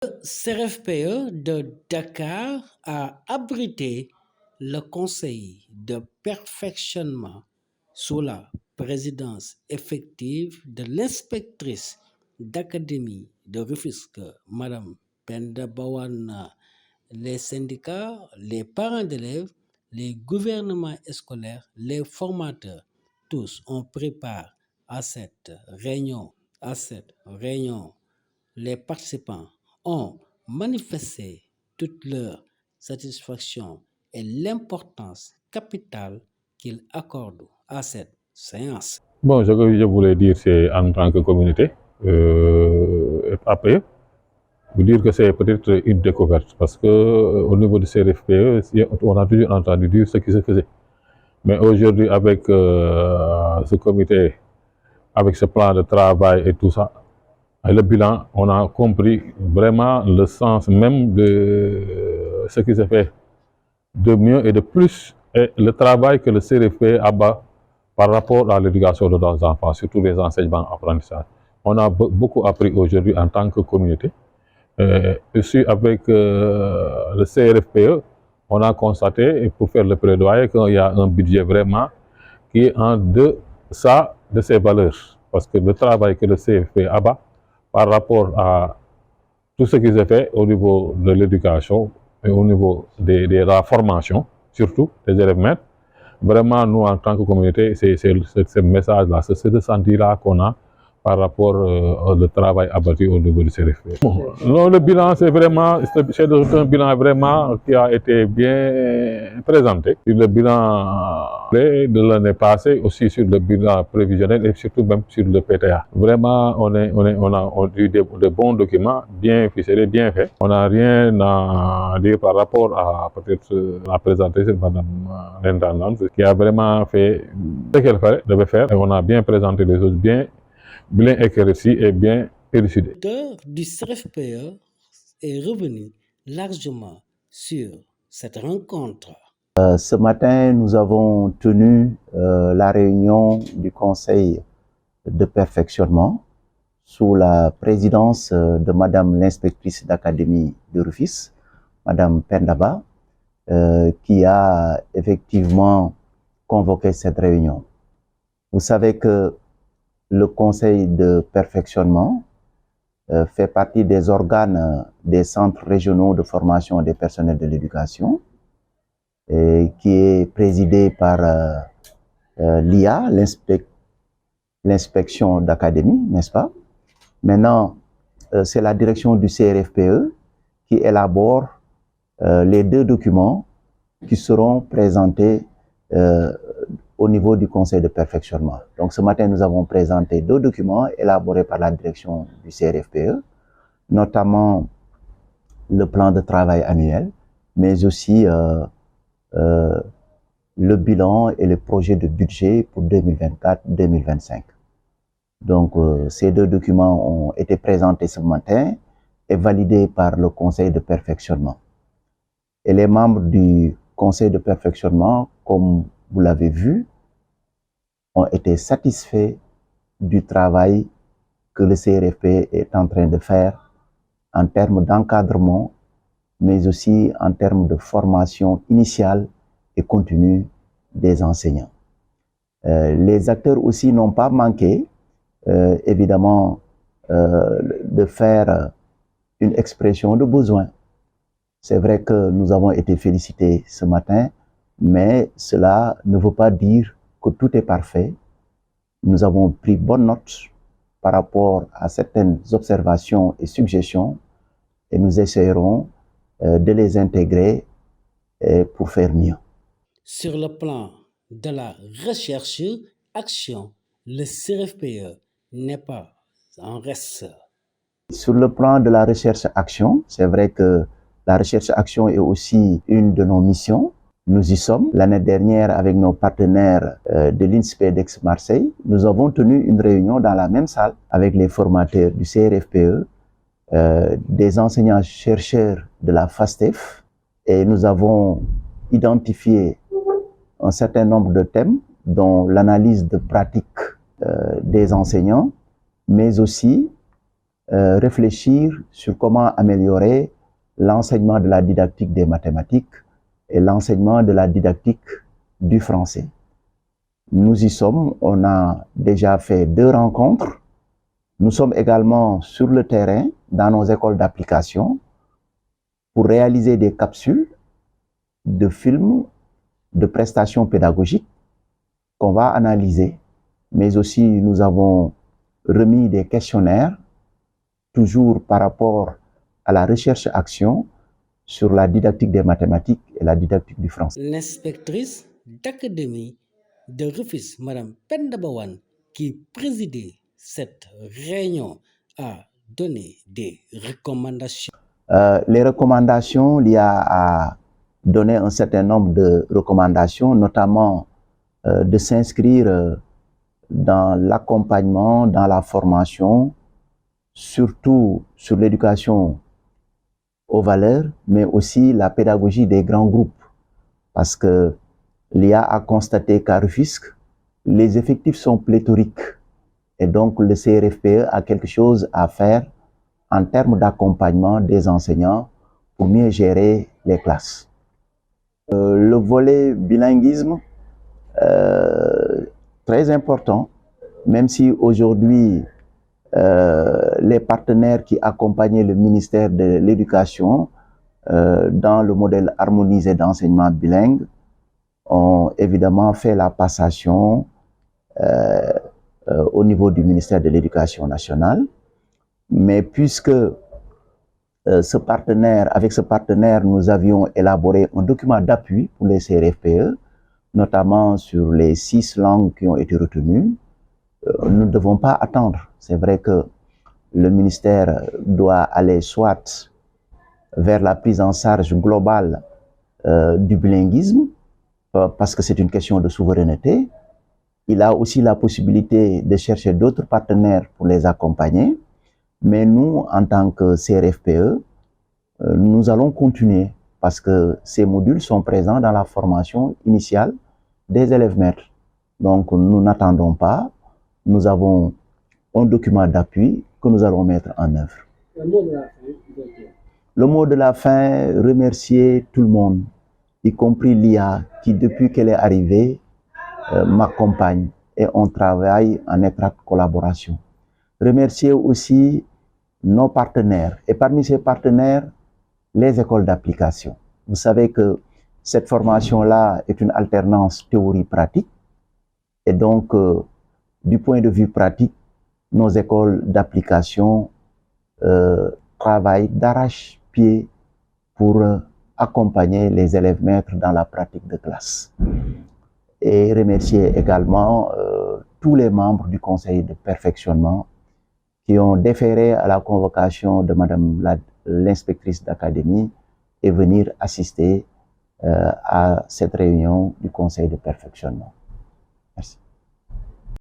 CRFPE de Dakar a abrité le conseil de perfectionnement sous la présidence effective de l'inspectrice d'académie de Rufisque, Madame Penda Bawana. Les syndicats, les parents d'élèves, les gouvernements scolaires, les formateurs, tous ont pris part à cette réunion. À cette réunion, les participants ont manifesté toute leur satisfaction et l'importance capitale qu'ils accordent à cette séance. Bon, ce que je voulais dire, c'est en tant que communauté, après, vous dire que c'est peut-être une découverte, parce que au niveau du CRFPE, on a toujours entendu dire ce qui se faisait. Mais aujourd'hui, avec ce comité, avec ce plan de travail et tout ça, et le bilan, on a compris vraiment le sens même de ce qui se fait de mieux et de plus, et le travail que le CRFPE abat par rapport à l'éducation de nos enfants, surtout les enseignements apprentissages. On a beaucoup appris aujourd'hui en tant que communauté. Aussi avec le CRFPE, on a constaté, et pour faire le plaidoyer, qu'il y a un budget vraiment qui est en deçà de ses valeurs. Parce que le travail que le CRFPE abat par rapport à tout ce qui se fait au niveau de l'éducation et au niveau de la formation, surtout des élèves maîtres, vraiment, nous, en tant que communauté, c'est ce message-là, c'est ce ressenti-là qu'on a par rapport au travail abattu au niveau du CRFP. Bon, non, le bilan, c'est un bilan vraiment qui a été bien présenté. Sur le bilan de l'année passée, aussi sur le bilan prévisionnel et surtout même sur le PTA. Vraiment, on a eu de bons documents, bien ficelés, bien faits. On n'a rien à dire par rapport à peut-être la présentation de Madame l'intendante, qui a vraiment fait ce qu'elle devait faire. Et on a bien présenté les choses, bien éclairci et bien élucidé. Le directeur du CRFPE est revenu largement sur cette rencontre. Ce matin, nous avons tenu la réunion du conseil de perfectionnement sous la présidence de Madame l'inspectrice d'académie de Rufisque, Madame Pendaba, qui a effectivement convoqué cette réunion. Vous savez que le conseil de perfectionnement fait partie des organes des centres régionaux de formation des personnels de l'éducation, qui est présidé par l'IA, l'inspection d'académie, n'est-ce pas? Maintenant, c'est la direction du CRFPE qui élabore les deux documents qui seront présentés au niveau du conseil de perfectionnement. Donc ce matin, nous avons présenté deux documents élaborés par la direction du CRFPE, notamment le plan de travail annuel, mais aussi le bilan et le projet de budget pour 2024-2025. Donc, ces deux documents ont été présentés ce matin et validés par le conseil de perfectionnement. Et les membres du conseil de perfectionnement, comme vous l'avez vu, ont été satisfaits du travail que le CRFP est en train de faire en termes d'encadrement, mais aussi en termes de formation initiale et continue des enseignants. Les acteurs aussi n'ont pas manqué, évidemment, de faire une expression de besoin. C'est vrai que nous avons été félicités ce matin, mais cela ne veut pas dire que tout est parfait. Nous avons pris bonne note par rapport à certaines observations et suggestions et nous essayerons de les intégrer pour faire mieux. Sur le plan de la recherche-action, le CRFPE n'est pas en reste. Sur le plan de la recherche-action, c'est vrai que la recherche-action est aussi une de nos missions. Nous y sommes. L'année dernière, avec nos partenaires de l'INSPEDEX Marseille, nous avons tenu une réunion dans la même salle avec les formateurs du CRFPE, des enseignants-chercheurs de la FASTEF, et nous avons identifié un certain nombre de thèmes, dont l'analyse de pratique des enseignants, mais aussi réfléchir sur comment améliorer l'enseignement de la didactique des mathématiques et l'enseignement de la didactique du français. Nous y sommes, on a déjà fait 2 rencontres. Nous sommes également sur le terrain, dans nos écoles d'application, pour réaliser des capsules de films, de prestations pédagogiques qu'on va analyser. Mais aussi, nous avons remis des questionnaires, toujours par rapport à la recherche-action sur la didactique des mathématiques et la didactique du français. L'inspectrice d'académie de Rufisque, Mme Penda Bawane, qui présidait cette réunion, a donné des recommandations. Les recommandations, l'IA a donné un certain nombre de recommandations, notamment de s'inscrire dans l'accompagnement, dans la formation, surtout sur l'éducation aux valeurs, mais aussi la pédagogie des grands groupes. Parce que l'IA a constaté qu'à Rufisque, les effectifs sont pléthoriques. Et donc, le CRFPE a quelque chose à faire en termes d'accompagnement des enseignants pour mieux gérer les classes. Le volet bilinguisme, très important, même si aujourd'hui, les partenaires qui accompagnaient le ministère de l'Éducation dans le modèle harmonisé d'enseignement bilingue ont évidemment fait la passation au niveau du ministère de l'Éducation nationale. Mais puisque avec ce partenaire, nous avions élaboré un document d'appui pour les CRFPE, notamment sur les 6 langues qui ont été retenues, nous ne devons pas attendre. C'est vrai que le ministère doit aller soit vers la prise en charge globale du bilinguisme, parce que c'est une question de souveraineté. Il a aussi la possibilité de chercher d'autres partenaires pour les accompagner. Mais nous, en tant que CRFPE, nous allons continuer parce que ces modules sont présents dans la formation initiale des élèves maîtres. Donc, nous n'attendons pas. Nous avons un document d'appui que nous allons mettre en œuvre. Le mot de la fin, Le mot de la fin, remercier tout le monde, y compris l'IA qui, depuis qu'elle est arrivée, m'accompagne et on travaille en étroite collaboration. Remercier aussi nos partenaires et parmi ces partenaires, les écoles d'application. Vous savez que cette formation-là est une alternance théorie-pratique et donc, du point de vue pratique, nos écoles d'application travaillent d'arrache-pied pour accompagner les élèves maîtres dans la pratique de classe. Et remercier également tous les membres du conseil de perfectionnement qui ont déféré à la convocation de Madame l'inspectrice d'académie et venir assister à cette réunion du conseil de perfectionnement. Merci.